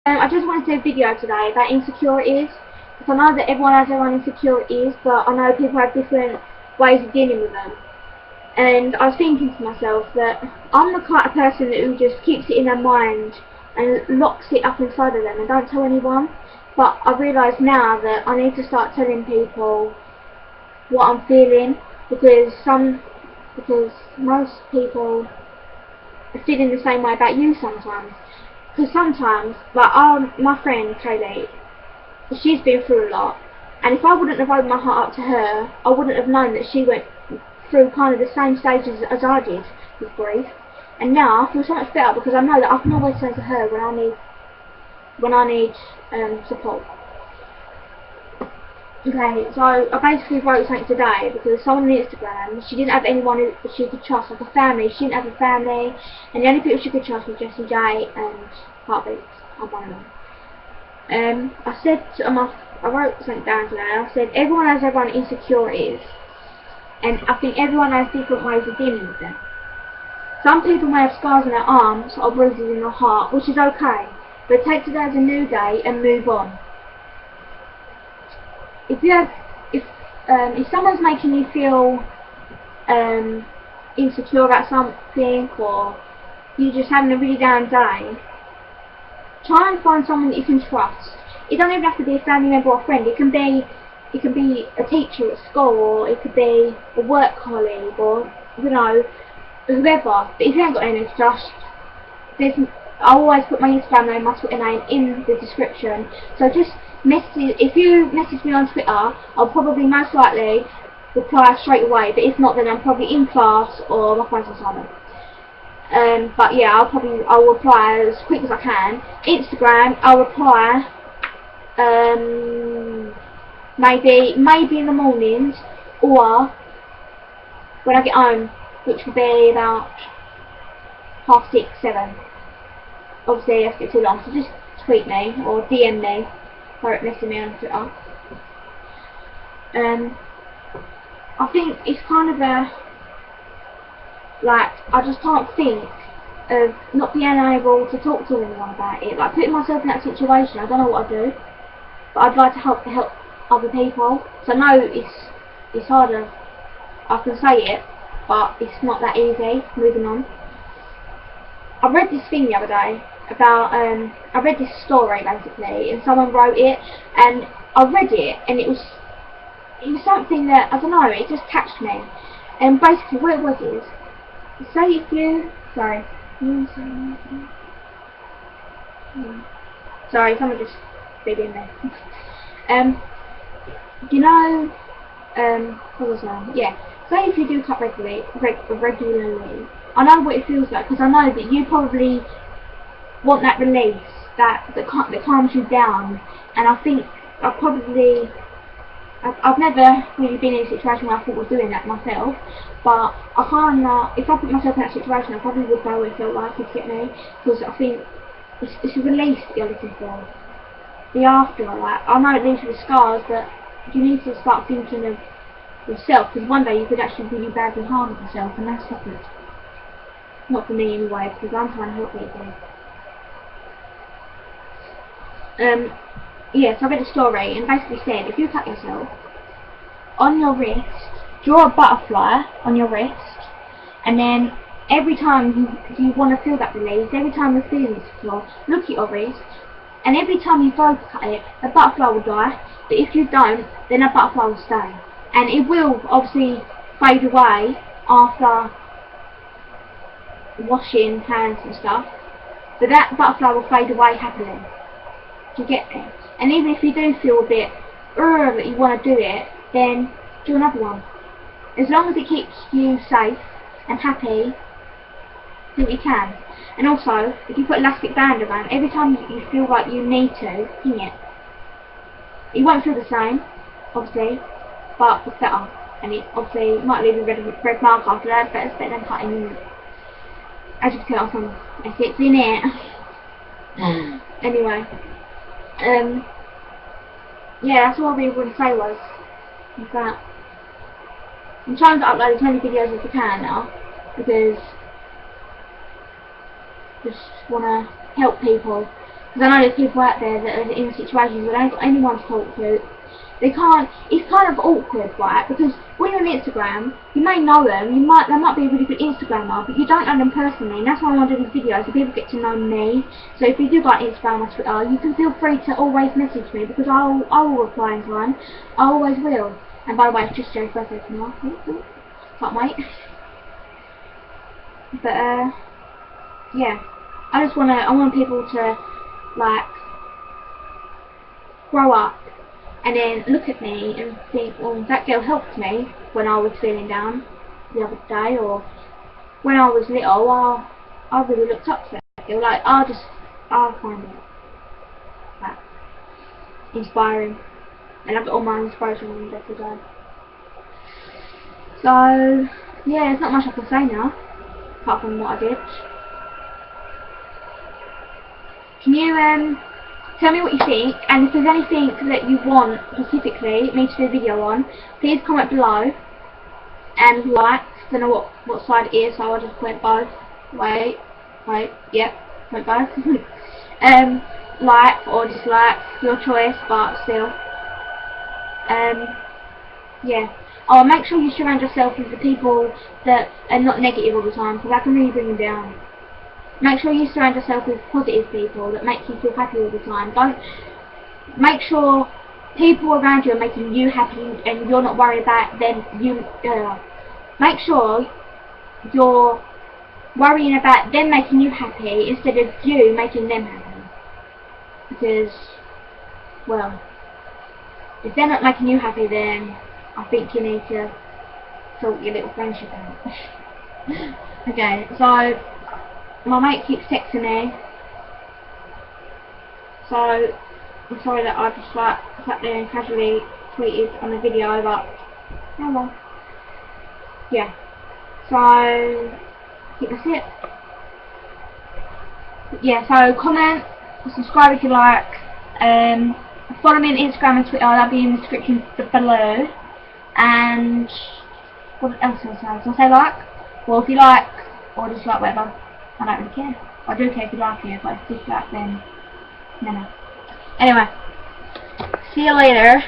I just wanted to do a video today about insecurities, because I know that everyone has their own insecurities, but I know people have different ways of dealing with them. And I was thinking to myself that I'm the kind of person who just keeps it in their mind and locks it up inside of them and don't tell anyone. But I realise now that I need to start telling people what I'm feeling, because most people are feeling the same way about you sometimes. Because sometimes, like my friend Kaylee, she's been through a lot, and if I wouldn't have opened my heart up to her, I wouldn't have known that she went through kind of the same stages as I did with grief. And now I feel so much better because I know that I can always turn to her when I need support. Okay, so I basically wrote something today because someone on Instagram, she didn't have anyone who she could trust, like a family. She didn't have a family, and the only people she could trust were Jessie J and Heartbeats. I'm one of them. I wrote something down today. I said everyone has their own insecurities, and I think everyone has different ways of dealing with them. Some people may have scars on their arms or bruises in their heart, which is okay, but take today as a new day and move on. If someone's making you feel insecure about something, or you're just having a really down day, try and find someone that you can trust. It doesn't even have to be a family member or a friend. It can be a teacher at school, or it could be a work colleague, or whoever. But if you haven't got any to trust, I always put my Instagram name, my Twitter name in the description. So just if you message me on Twitter, I'll probably most likely reply straight away. But if not, then I'm probably in class or my phone's on silent. But yeah, I'll reply as quick as I can. Instagram, I'll reply maybe in the mornings or when I get home, which will be about 6:30, 7. Obviously, that's a bit too long, so just tweet me or DM me, direct message me on Twitter. I think it's kind of I just can't think of not being able to talk to anyone about it. Like, putting myself in that situation, I don't know what I'd do, but I'd like to help other people. So I know it's harder. I can say it, but it's not that easy. Moving on. I read this thing the other day about I read this story basically, and someone wrote it, and I read it, and it was something that, I don't know, it just touched me. And basically what it was is, say if you, sorry, someone just beeping me. What was I? Yeah. Say if you do cut regularly, I know what it feels like, because I know that you probably want that release, that calms you down. And I think I've never really been in a situation where I thought I was doing that myself, but if I put myself in that situation, I probably would know what it felt like, if you get me, because I think it's a release that you're looking for. The after, I know it leaves you with scars, but you need to start thinking of yourself, because one day you could actually really badly harm yourself, and that's not good. Not for me anyway, because I'm trying to help people. Yes, I read a story, and basically said, if you cut yourself, on your wrist, draw a butterfly on your wrist, and then every time you want to feel that release, every time you're feeling insecure, look at your wrist, and every time you go to cut it, the butterfly will die, but if you don't, then the butterfly will stay. And it will obviously fade away after washing hands and stuff, but that butterfly will fade away happily. Do you get me? And even if you do feel a bit that you want to do it, then do another one. As long as it keeps you safe and happy, do what you can. And also, if you put elastic band around, every time you feel like you need to, ping it. It won't feel the same, obviously, but it's better. And it obviously might leave a red mark after that, but it's better than cutting, as you can tell from Essex in it. Anyway. Yeah, that's all I really wanted to say was that I'm trying to upload as many videos as I can now, because I just want to help people Because I know there's people out there that are in situations where they ain't got anyone to talk to. They can't. It's kind of awkward, right? Because when you're on Instagram, you may know them. They might be a really good Instagrammer, but you don't know them personally. And that's why I want to do these videos, so people get to know me. So if you do got Instagram or Twitter, you can feel free to always message me, because I will reply in time. I always will. And by the way, it's just Joe's birthday tomorrow. Can't wait. But yeah, I want people to like grow up and then look at me and think, well, that girl helped me when I was feeling down the other day, or when I was little, I really looked up to that girl. Like, I find it like inspiring, and I get all my inspiration from day to day. So yeah, there's not much I can say now, apart from what I did. Can you tell me what you think, and if there's anything that you want specifically me to do a video on, please comment below and like. I don't know what side it is, so I'll just point both. Wait, yep, point both. Like or dislike, your choice, but still. Yeah. Oh, make sure you surround yourself with the people that are not negative all the time, because that can really bring you down. Make sure you surround yourself with positive people that make you feel happy all the time. Don't make sure people around you are making you happy and you're not worried about them. Make sure you're worrying about them making you happy instead of you making them happy. Because, well, if they're not making you happy, then I think you need to sort your little friendship out. Okay, so my mate keeps texting me, so I'm sorry that I just like sat there and casually tweeted on the video, but oh well. Yeah, so I think that's it. Yeah, so comment, subscribe if you like, follow me on Instagram and Twitter, that'll be in the description below. And what else do I say? Do I say like? Well, if you like or dislike, whatever, I don't really care. I do care if you like it, but if you dislike, then no. Anyway, see you later.